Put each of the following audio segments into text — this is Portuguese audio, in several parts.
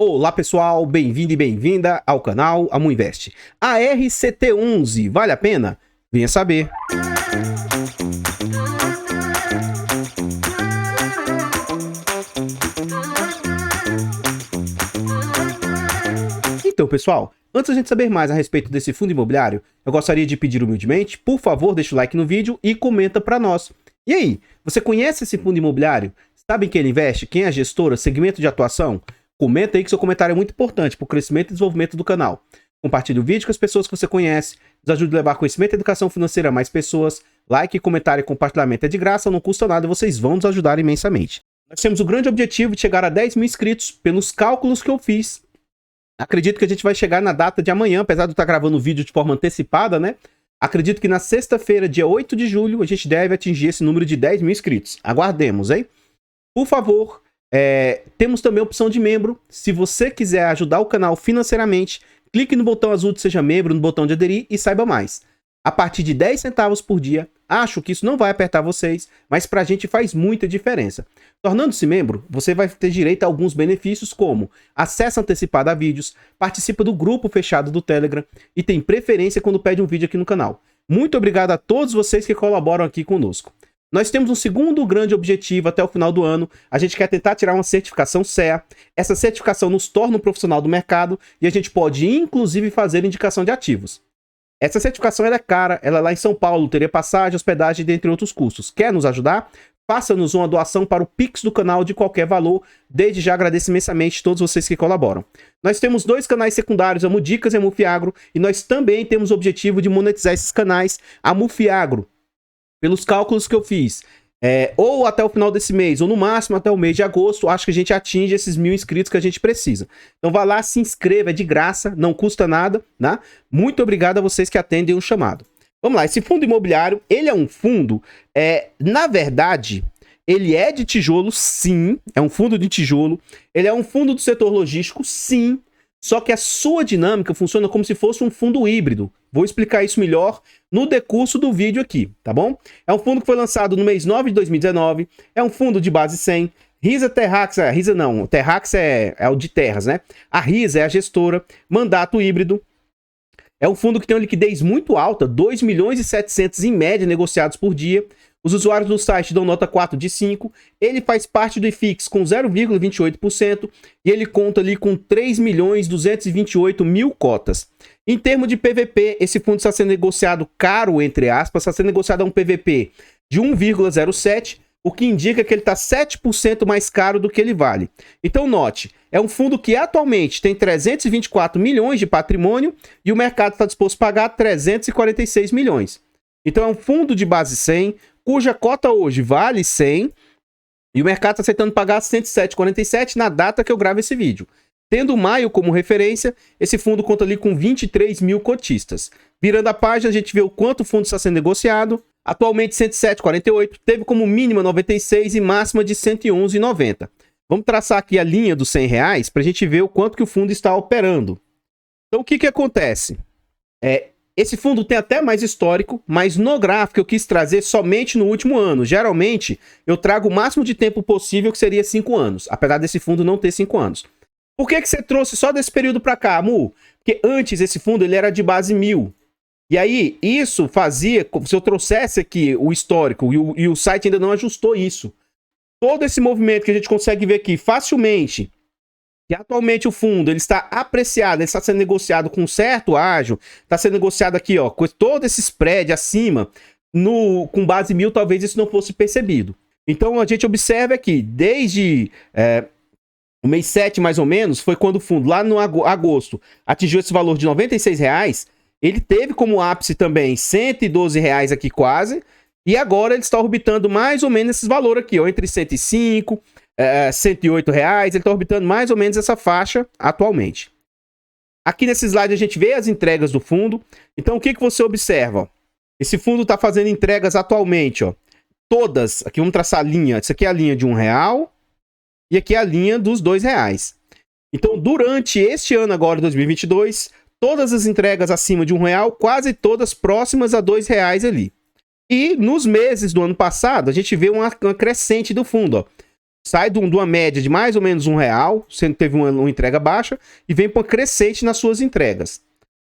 Olá pessoal, bem-vindo e bem-vinda ao canal Amuinvest. A RCT11, vale a pena? Venha saber. Então pessoal, antes da gente saber mais a respeito desse fundo imobiliário, eu gostaria de pedir humildemente, por favor, deixa o like no vídeo e comenta para nós. E aí, você conhece esse fundo imobiliário? Sabe em quem ele investe? Quem é a gestora? Segmento de atuação? Comenta aí que seu comentário é muito importante para o crescimento e desenvolvimento do canal. Compartilhe o vídeo com as pessoas que você conhece, nos ajude a levar conhecimento e educação financeira a mais pessoas. Like, comentário e compartilhamento é de graça, não custa nada e vocês vão nos ajudar imensamente. Nós temos o grande objetivo de chegar a 10 mil inscritos pelos cálculos que eu fiz. Acredito que a gente vai chegar na data de amanhã, apesar de eu estar gravando o vídeo de forma antecipada, né? Acredito que na sexta-feira, dia 8 de julho, a gente deve atingir esse número de 10 mil inscritos. Aguardemos, hein? Por favor, temos também a opção de membro. Se você quiser ajudar o canal financeiramente, clique no botão azul de Seja Membro, no botão de aderir e saiba mais. A partir de 10 centavos por dia, acho que isso não vai apertar vocês, mas pra gente faz muita diferença. Tornando-se membro, você vai ter direito a alguns benefícios como acesso antecipado a vídeos, participa do grupo fechado do Telegram e tem preferência quando pede um vídeo aqui no canal. Muito obrigado a todos vocês que colaboram aqui conosco. Nós temos um segundo grande objetivo até o final do ano. A gente quer tentar tirar uma certificação CEA. Essa certificação nos torna um profissional do mercado e a gente pode, inclusive, fazer indicação de ativos. Essa certificação é cara, ela é lá em São Paulo, teria passagem, hospedagem, dentre outros custos. Quer nos ajudar? Faça-nos uma doação para o Pix do canal de qualquer valor. Desde já agradeço imensamente todos vocês que colaboram. Nós temos dois canais secundários, a Mudicas e a Mufiagro, e nós também temos o objetivo de monetizar esses canais. A Mufiagro, pelos cálculos que eu fiz, ou até o final desse mês, ou no máximo até o mês de agosto, acho que a gente atinge esses 1000 inscritos que a gente precisa. Então vá lá, se inscreva, é de graça, não custa nada, né? Muito obrigado a vocês que atendem o chamado. Vamos lá, esse fundo imobiliário, ele é um fundo, na verdade, ele é de tijolo, sim, é um fundo de tijolo, ele é um fundo do setor logístico, sim, só que a sua dinâmica funciona como se fosse um fundo híbrido. Vou explicar isso melhor no decurso do vídeo aqui, tá bom? É um fundo que foi lançado no mês 9 de 2019, é um fundo de base 100, Risa Terrax, Risa não, Terrax é o de terras, né? A Risa é a gestora, mandato híbrido. É um fundo que tem uma liquidez muito alta, 2 milhões e 700 em média negociados por dia. Os usuários do site dão nota 4 de 5. Ele faz parte do IFIX com 0,28% e ele conta ali com 3 milhões e 228 mil cotas. Em termos de PVP, esse fundo está sendo negociado caro, entre aspas, está sendo negociado a um PVP de 1,07, o que indica que ele está 7% mais caro do que ele vale. Então note, é um fundo que atualmente tem 324 milhões de patrimônio e o mercado está disposto a pagar 346 milhões. Então é um fundo de base 100, cuja cota hoje vale 100 e o mercado está aceitando pagar 107,47 na data que eu gravo esse vídeo. Tendo maio como referência, esse fundo conta ali com 23 mil cotistas. Virando a página, a gente vê o quanto o fundo está sendo negociado. Atualmente 107,48, teve como mínima 96 e máxima de 111,90. Vamos traçar aqui a linha dos R$100 para a gente ver o quanto que o fundo está operando. Então o que acontece? Esse fundo tem até mais histórico, mas no gráfico eu quis trazer somente no último ano. Geralmente eu trago o máximo de tempo possível, que seria 5 anos, apesar desse fundo não ter 5 anos. Por que você trouxe só desse período para cá, Mu? Porque antes esse fundo ele era de base 1000. E aí, isso fazia, se eu trouxesse aqui o histórico, e o site ainda não ajustou isso. Todo esse movimento que a gente consegue ver aqui facilmente, que atualmente o fundo ele está apreciado, ele está sendo negociado com certo ágio, está sendo negociado aqui, ó, com todo esse spread acima, com base 1000, talvez isso não fosse percebido. Então a gente observa aqui, desde o mês 7 mais ou menos, foi quando o fundo, lá no agosto, atingiu esse valor de R$96, ele teve como ápice também R$112 aqui quase, e agora ele está orbitando mais ou menos esses valores aqui, ó, entre 105, R$108, ele está orbitando mais ou menos essa faixa atualmente. Aqui nesse slide a gente vê as entregas do fundo. Então o que você observa? Ó? Esse fundo está fazendo entregas atualmente, ó, todas, aqui vamos traçar a linha, isso aqui é a linha de R$1 e aqui é a linha dos R$2. Então durante este ano agora, 2022, todas as entregas acima de R$1, quase todas próximas a R$2 ali. E nos meses do ano passado, a gente vê uma crescente do fundo, ó. sai de uma média de mais ou menos R$1, sendo que teve uma entrega baixa, e vem para uma crescente nas suas entregas.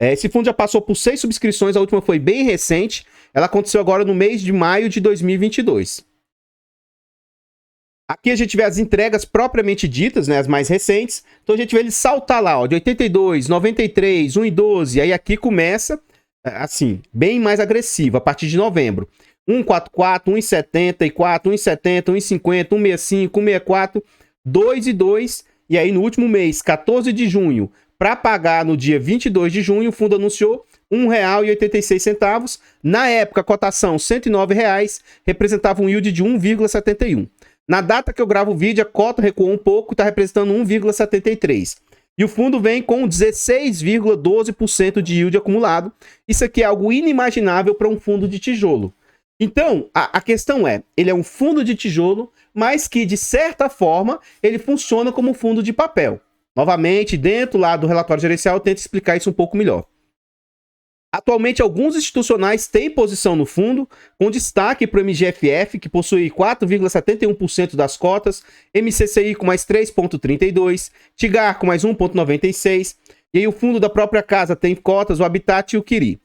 Esse fundo já passou por 6 subscrições, a última foi bem recente, ela aconteceu agora no mês de maio de 2022. Aqui a gente vê as entregas propriamente ditas, né, as mais recentes. Então a gente vê ele saltar lá, ó, de 82, 93, 1,12. Aí aqui começa, assim, bem mais agressivo, a partir de novembro. 1,44, 1,74, 1,70, 1,50, 1,65, 1,64, 2,2. E aí no último mês, 14 de junho, para pagar no dia 22 de junho, o fundo anunciou R$1,86. Na época, a cotação R$ 109, representava um yield de 1,71. Na data que eu gravo o vídeo, a cota recuou um pouco e está representando 1,73. E o fundo vem com 16,12% de yield acumulado. Isso aqui é algo inimaginável para um fundo de tijolo. Então, a questão é, ele é um fundo de tijolo, mas que, de certa forma, ele funciona como um fundo de papel. Novamente, dentro lá do relatório gerencial, eu tento explicar isso um pouco melhor. Atualmente, alguns institucionais têm posição no fundo, com destaque para o MGFF, que possui 4,71% das cotas, MCCI com mais 3,32%, Tigar com mais 1,96%, e aí o fundo da própria casa tem cotas, o Habitat e o Quiri.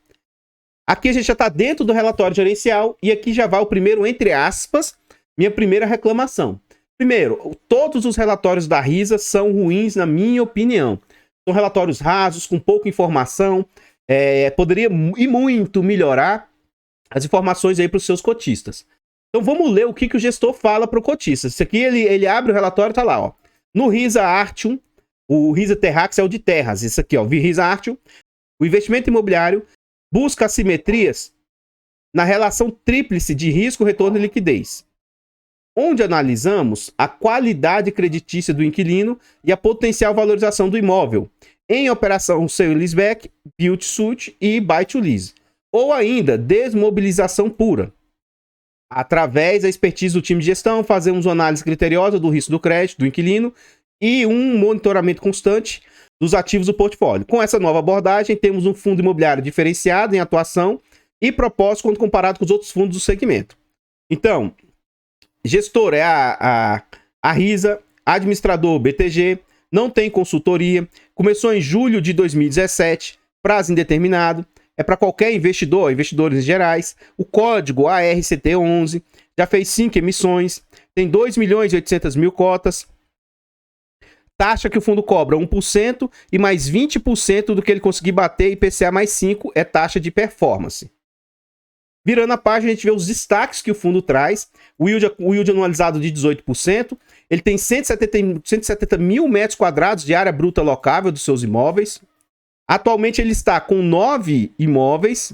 Aqui a gente já está dentro do relatório gerencial, e aqui já vai o primeiro, entre aspas, minha primeira reclamação. Primeiro, todos os relatórios da RISA são ruins, na minha opinião. São relatórios rasos, com pouca informação. Poderia e muito melhorar as informações aí para os seus cotistas. Então vamos ler o que o gestor fala para o cotista. Isso aqui ele abre o relatório, tá lá, ó. No RISA Artium, o RISA Terrax é o de terras. Isso aqui, ó, RISA Artium. O investimento imobiliário busca assimetrias na relação tríplice de risco, retorno e liquidez, onde analisamos a qualidade creditícia do inquilino e a potencial valorização do imóvel em operação sale leaseback, build to suit e buy to lease, ou ainda desmobilização pura. Através da expertise do time de gestão, fazemos uma análise criteriosa do risco do crédito do inquilino e um monitoramento constante dos ativos do portfólio. Com essa nova abordagem, temos um fundo imobiliário diferenciado em atuação e propósito quando comparado com os outros fundos do segmento. Então, gestor é a RISA, administrador BTG, não tem consultoria, começou em julho de 2017, prazo indeterminado, é para qualquer investidor, investidores gerais, o código ARCT11, já fez 5 emissões, tem 2.800.000 cotas, taxa que o fundo cobra 1% e mais 20% do que ele conseguir bater, IPCA mais 5 é taxa de performance. Virando a página, a gente vê os destaques que o fundo traz. O yield anualizado de 18%. Ele tem 170 mil metros quadrados de área bruta locável dos seus imóveis. Atualmente ele está com 9 imóveis.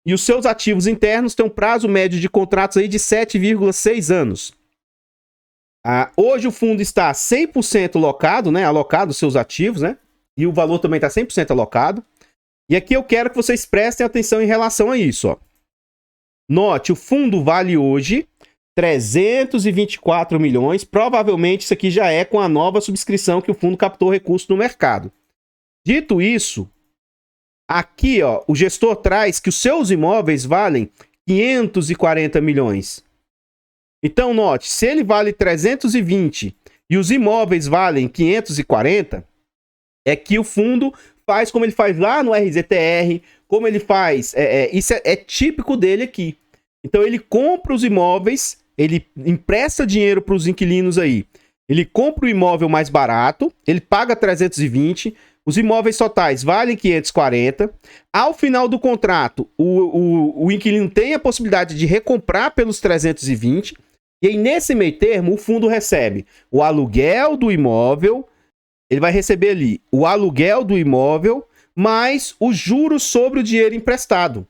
E os seus ativos internos têm um prazo médio de contratos aí de 7,6 anos. Hoje o fundo está 100% locado, né? Alocado os seus ativos, né? E o valor também está 100% alocado. E aqui eu quero que vocês prestem atenção em relação a isso, ó. Note, o fundo vale hoje 324 milhões. Provavelmente isso aqui já é com a nova subscrição que o fundo captou recurso no mercado. Dito isso, aqui ó, o gestor traz que os seus imóveis valem 540 milhões. Então note, se ele vale 320 e os imóveis valem 540, é que o fundo faz como ele faz lá no RZTR, como ele faz, isso é típico dele aqui. Então ele compra os imóveis, ele empresta dinheiro para os inquilinos aí, ele compra o imóvel mais barato, ele paga 320, os imóveis totais valem 540, ao final do contrato o inquilino tem a possibilidade de recomprar pelos 320, e aí nesse meio termo o fundo recebe o aluguel do imóvel, ele vai receber ali o aluguel do imóvel, mais os juros sobre o dinheiro emprestado.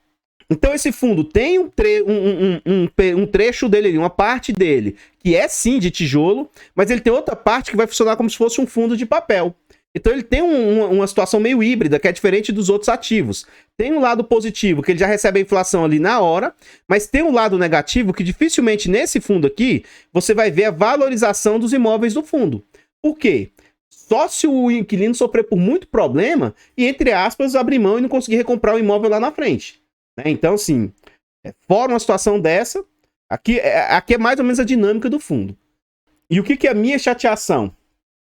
Então esse fundo tem um trecho dele, uma parte dele, que é sim de tijolo, mas ele tem outra parte que vai funcionar como se fosse um fundo de papel. Então ele tem uma situação meio híbrida, que é diferente dos outros ativos. Tem um lado positivo, que ele já recebe a inflação ali na hora, mas tem um lado negativo, que dificilmente nesse fundo aqui, você vai ver a valorização dos imóveis do fundo. Por quê? Só se o inquilino sofrer por muito problema e, entre aspas, abrir mão e não conseguir recomprar o imóvel lá na frente. Então, assim, fora uma situação dessa, aqui é mais ou menos a dinâmica do fundo. E o que é a minha chateação?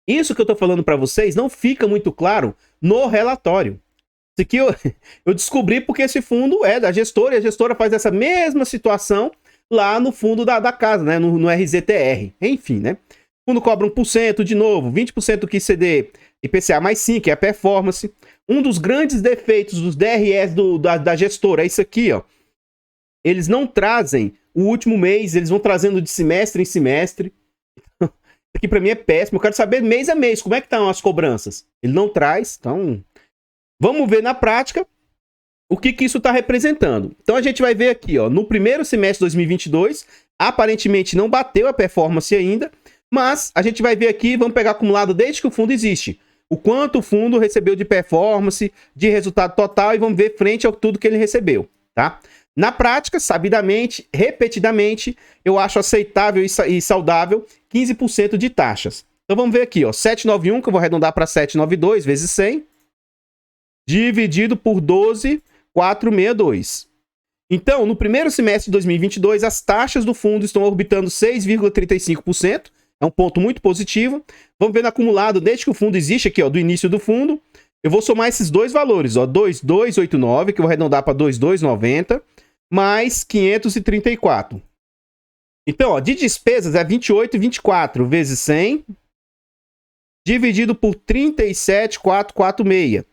Isso que eu tô falando para vocês não fica muito claro no relatório. Isso aqui eu descobri porque esse fundo é da gestora, e a gestora faz essa mesma situação lá no fundo da casa, né? No RZTR. Enfim, né? O fundo cobra 1% de novo, 20% do QCD, IPCA mais 5, que é a performance. Um dos grandes defeitos dos DRS da gestora é isso aqui, ó. Eles não trazem o último mês, eles vão trazendo de semestre em semestre. Isso aqui pra mim é péssimo. Eu quero saber mês a mês, como é que estão as cobranças. Ele não traz, então... Vamos ver na prática o que isso está representando. Então a gente vai ver aqui, ó, no primeiro semestre de 2022, aparentemente não bateu a performance ainda, mas a gente vai ver aqui, vamos pegar acumulado desde que o fundo existe. O quanto o fundo recebeu de performance, de resultado total, e vamos ver frente ao tudo que ele recebeu, tá? Na prática, sabidamente, repetidamente, eu acho aceitável e saudável 15% de taxas. Então vamos ver aqui, ó, 791, que eu vou arredondar para 792 vezes 100, dividido por 12,462. Então, no primeiro semestre de 2022, as taxas do fundo estão orbitando 6,35%. É um ponto muito positivo. Vamos ver no acumulado, desde que o fundo existe aqui, ó, do início do fundo. Eu vou somar esses dois valores, ó, 2,289, que eu vou arredondar para 2,290, mais 534. Então, ó, de despesas é 28,24 vezes 100, dividido por 37,446.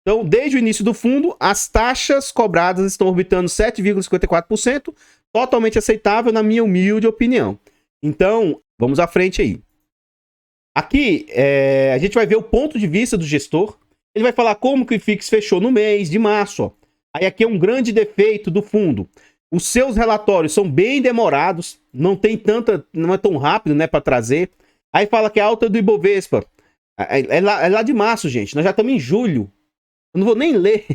Então, desde o início do fundo, as taxas cobradas estão orbitando 7,54%, totalmente aceitável na minha humilde opinião. Então, vamos à frente aí. Aqui, a gente vai ver o ponto de vista do gestor. Ele vai falar como que o IFIX fechou no mês de março. Ó. Aí aqui é um grande defeito do fundo. Os seus relatórios são bem demorados, não é tão rápido, né, para trazer. Aí fala que a alta do Ibovespa é lá de março, gente. Nós já estamos em julho. Eu não vou nem ler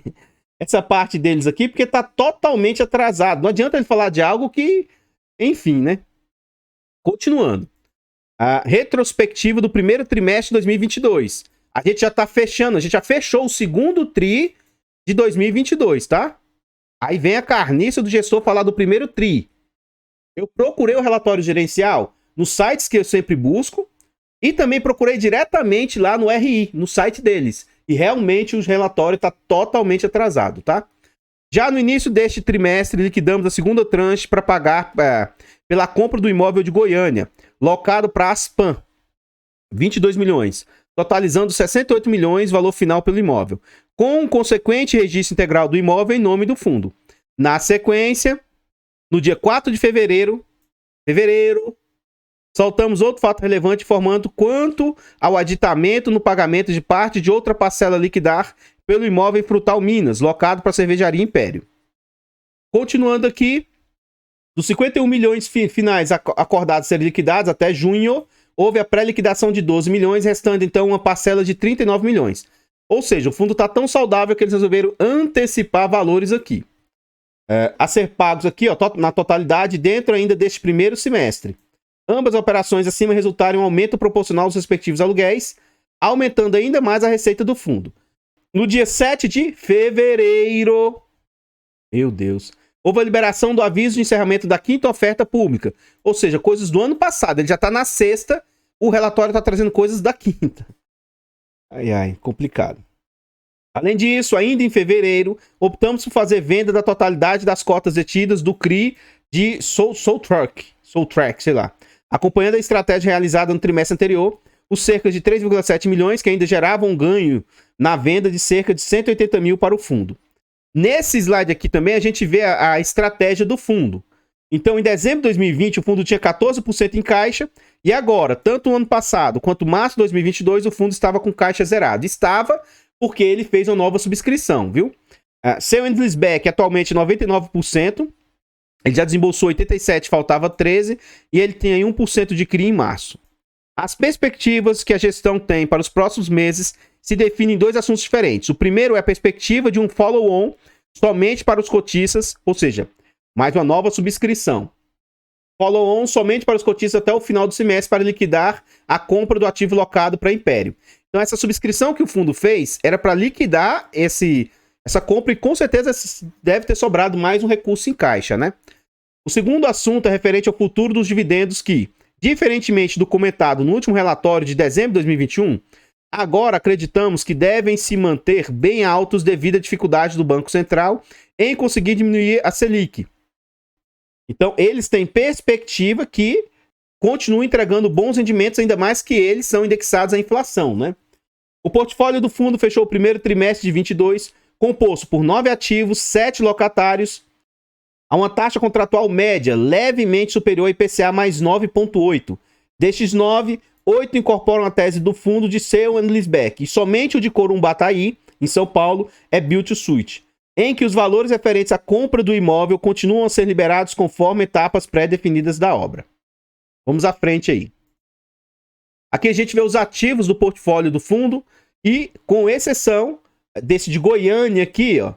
essa parte deles aqui, porque tá totalmente atrasado. Não adianta ele falar de algo que... Enfim, né? Continuando. A retrospectiva do primeiro trimestre de 2022. A gente já tá fechando, a gente já fechou o segundo tri de 2022, tá? Aí vem a carniça do gestor falar do primeiro tri. Eu procurei o relatório gerencial nos sites que eu sempre busco e também procurei diretamente lá no RI, no site deles. E realmente o relatório está totalmente atrasado, tá? Já no início deste trimestre, liquidamos a segunda tranche para pagar pela compra do imóvel de Goiânia, locado para a Aspan, 22 milhões, totalizando 68 milhões, valor final pelo imóvel, com um consequente registro integral do imóvel em nome do fundo. Na sequência, no dia 4 de fevereiro, soltamos outro fato relevante informando quanto ao aditamento no pagamento de parte de outra parcela a liquidar pelo imóvel em Frutal Minas, locado para a cervejaria Império. Continuando aqui, dos 51 milhões finais acordados a serem liquidados até junho, houve a pré-liquidação de 12 milhões, restando então uma parcela de 39 milhões. Ou seja, o fundo está tão saudável que eles resolveram antecipar valores aqui. A ser pagos aqui, ó, na totalidade, dentro ainda deste primeiro semestre. Ambas as operações acima resultaram em um aumento proporcional aos respectivos aluguéis, aumentando ainda mais a receita do fundo. No dia 7 de fevereiro, meu Deus, houve a liberação do aviso de encerramento da quinta oferta pública. Ou seja, coisas do ano passado. Ele já está na sexta, o relatório está trazendo coisas da quinta. Ai, complicado. Além disso, ainda em fevereiro, optamos por fazer venda da totalidade das cotas detidas do CRI de Soultrack, sei lá. Acompanhando a estratégia realizada no trimestre anterior, os cerca de 3,7 milhões que ainda geravam um ganho na venda de cerca de 180 mil para o fundo. Nesse slide aqui também a gente vê a estratégia do fundo. Então, em dezembro de 2020, o fundo tinha 14% em caixa, e agora, tanto o ano passado quanto março de 2022, o fundo estava com caixa zerado. Estava porque ele fez uma nova subscrição, viu? Seu Endless Back atualmente 99%, ele já desembolsou 87%, faltava 13%, e ele tem aí 1% de CRI em março. As perspectivas que a gestão tem para os próximos meses se definem em dois assuntos diferentes. O primeiro é a perspectiva de um follow-on somente para os cotistas, ou seja, mais uma nova subscrição. Follow-on somente para os cotistas até o final do semestre para liquidar a compra do ativo locado para Império. Então essa subscrição que o fundo fez era para liquidar essa compra e com certeza deve ter sobrado mais um recurso em caixa, né? O segundo assunto é referente ao futuro dos dividendos que, Diferentemente do comentado no último relatório de dezembro de 2021, agora acreditamos que devem se manter bem altos devido à dificuldade do Banco Central em conseguir diminuir a Selic. Então, eles têm perspectiva que continuam entregando bons rendimentos, ainda mais que eles são indexados à inflação, né? O portfólio do fundo fechou o primeiro trimestre de 22, composto por 9 ativos, 7 locatários, a uma taxa contratual média levemente superior ao IPCA mais 9,8. Destes 9, 8 incorporam a tese do fundo de sale and leaseback, e somente o de Corumbataí, em São Paulo, é build to suit, em que os valores referentes à compra do imóvel continuam a ser liberados conforme etapas pré-definidas da obra. Vamos à frente aí. Aqui a gente vê os ativos do portfólio do fundo e, com exceção desse de Goiânia aqui, ó,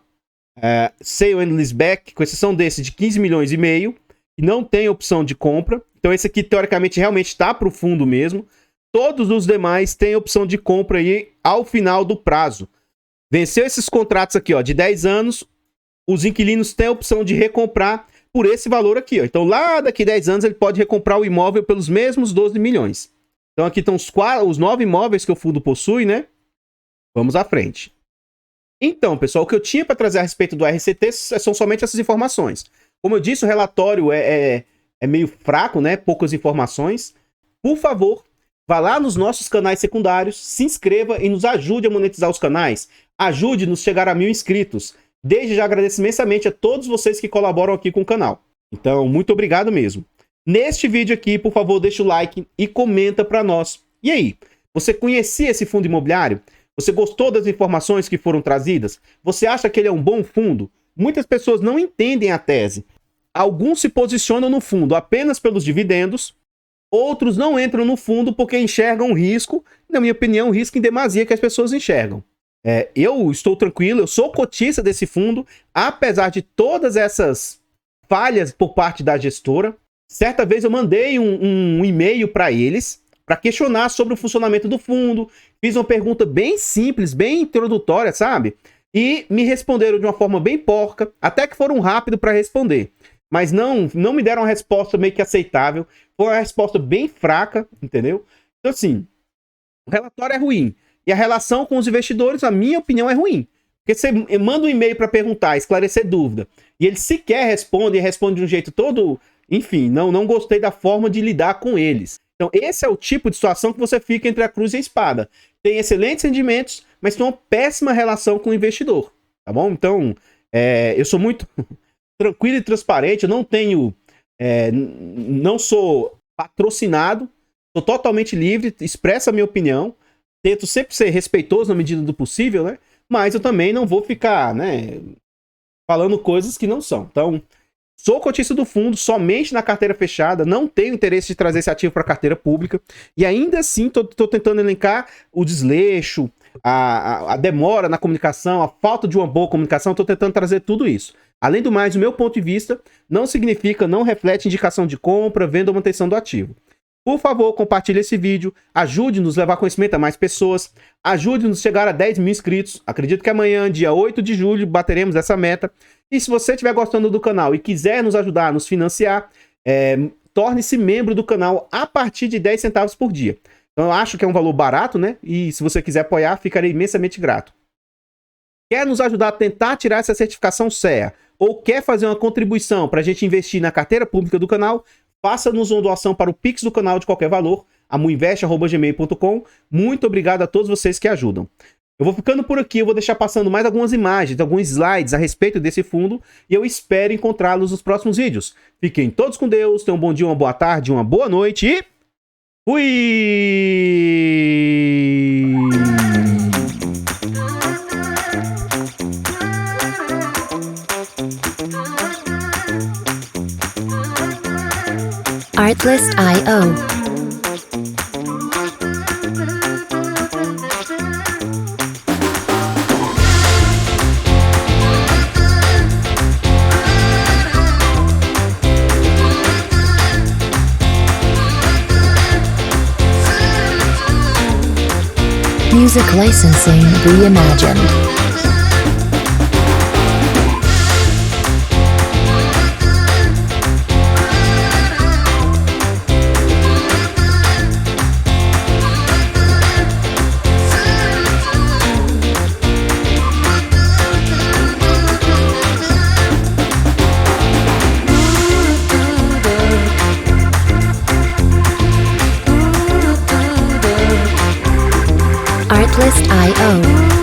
sale and leaseback, com exceção desse de 15 milhões e meio, que não tem opção de compra. Então esse aqui, teoricamente, realmente está para o fundo mesmo. Todos os demais têm opção de compra aí ao final do prazo. Venceu esses contratos aqui, ó, de 10 anos, os inquilinos têm a opção de recomprar por esse valor aqui, ó. Então lá daqui 10 anos ele pode recomprar o imóvel pelos mesmos 12 milhões. Então aqui estão os 9 imóveis que o fundo possui, né? Vamos à frente. Então, pessoal, o que eu tinha para trazer a respeito do RCT são somente essas informações. Como eu disse, o relatório é meio fraco, né? Poucas informações. Por favor, vá lá nos nossos canais secundários, se inscreva e nos ajude a monetizar os canais. Ajude-nos a chegar a 1000 inscritos. Desde já agradeço imensamente a todos vocês que colaboram aqui com o canal. Então, muito obrigado mesmo. Neste vídeo aqui, por favor, deixa o like e comenta para nós. E aí, você conhecia esse fundo imobiliário? Você gostou das informações que foram trazidas? Você acha que ele é um bom fundo? Muitas pessoas não entendem a tese. Alguns se posicionam no fundo apenas pelos dividendos, outros não entram no fundo porque enxergam risco, na minha opinião, risco em demasia que as pessoas enxergam. Eu estou tranquilo, eu sou cotista desse fundo, apesar de todas essas falhas por parte da gestora. Certa vez eu mandei um e-mail para eles, para questionar sobre o funcionamento do fundo, fiz uma pergunta bem simples, bem introdutória, sabe? E me responderam de uma forma bem porca, até que foram rápido para responder. Mas não me deram uma resposta meio que aceitável, foi uma resposta bem fraca, entendeu? Então assim, o relatório é ruim. E a relação com os investidores, a minha opinião, é ruim. Porque você manda um e-mail para perguntar, esclarecer dúvida, e ele sequer responde, e responde de um jeito todo... Enfim, não gostei da forma de lidar com eles. Então, esse é o tipo de situação que você fica entre a cruz e a espada. Tem excelentes rendimentos, mas tem uma péssima relação com o investidor. Tá bom? Então, eu sou muito tranquilo e transparente. Eu não tenho... não sou patrocinado. Sou totalmente livre, expresso a minha opinião. Tento sempre ser respeitoso na medida do possível, né? Mas eu também não vou ficar, né, falando coisas que não são. Então, sou cotista do fundo somente na carteira fechada, não tenho interesse de trazer esse ativo para a carteira pública. E ainda assim, estou tentando elencar o desleixo, a demora na comunicação, a falta de uma boa comunicação, estou tentando trazer tudo isso. Além do mais, o meu ponto de vista não significa, não reflete indicação de compra, venda ou manutenção do ativo. Por favor, compartilhe esse vídeo, ajude-nos a levar conhecimento a mais pessoas, ajude-nos a chegar a 10 mil inscritos. Acredito que amanhã, dia 8 de julho, bateremos essa meta. E se você estiver gostando do canal e quiser nos ajudar a nos financiar, torne-se membro do canal a partir de 10 centavos por dia. Então eu acho que é um valor barato, né? E se você quiser apoiar, ficarei imensamente grato. Quer nos ajudar a tentar tirar essa certificação CEA ou quer fazer uma contribuição para a gente investir na carteira pública do canal, faça-nos uma doação para o Pix do canal de qualquer valor, amuinvest@gmail.com. Muito obrigado a todos vocês que ajudam. Eu vou ficando por aqui, eu vou deixar passando mais algumas imagens, alguns slides a respeito desse fundo e eu espero encontrá-los nos próximos vídeos. Fiquem todos com Deus, tenham um bom dia, uma boa tarde, uma boa noite e... fui! Artlist.io. Music licensing reimagined. Artlist.io.